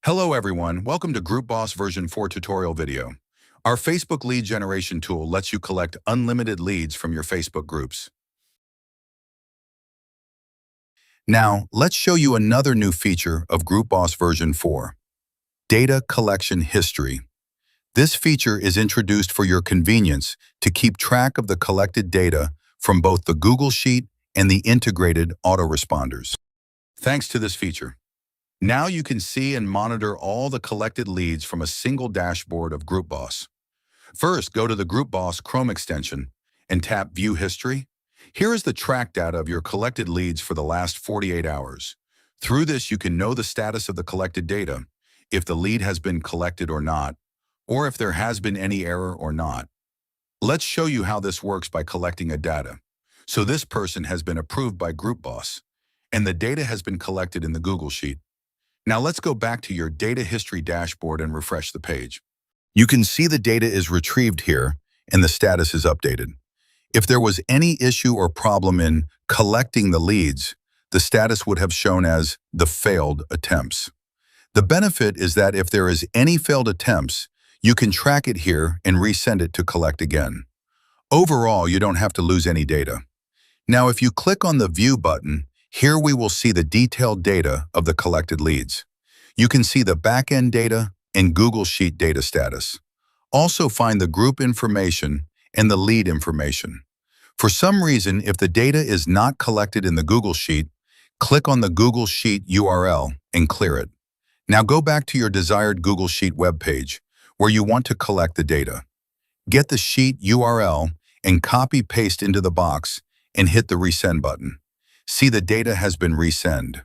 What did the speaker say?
Hello everyone, welcome to Groupboss version 4 tutorial video. Our Facebook lead generation tool lets you collect unlimited leads from your Facebook groups. Now, let's show you another new feature of Groupboss version 4, Data Collection History. This feature is introduced for your convenience to keep track of the collected data from both the Google Sheet and the integrated autoresponders. Thanks to this feature, now you can see and monitor all the collected leads from a single dashboard of Groupboss. First, go to the Groupboss Chrome extension and tap View History. Here is the track data of your collected leads for the last 48 hours. Through this, you can know the status of the collected data, if the lead has been collected or not, or if there has been any error or not. Let's show you how this works by collecting a data. So this person has been approved by Groupboss, and the data has been collected in the Google Sheet. Now let's go back to your data history dashboard and refresh the page. You can see the data is retrieved here and the status is updated. If there was any issue or problem in collecting the leads, the status would have shown as the failed attempts. The benefit is that if there is any failed attempts, you can track it here and resend it to collect again. Overall, you don't have to lose any data. Now, if you click on the View button, here we will see the detailed data of the collected leads. You can see the back-end data and Google Sheet data status. Also find the group information and the lead information. For some reason, if the data is not collected in the Google Sheet, click on the Google Sheet URL and clear it. Now go back to your desired Google Sheet web page where you want to collect the data. Get the sheet URL and copy-paste into the box and hit the Resend button. See, the data has been resend.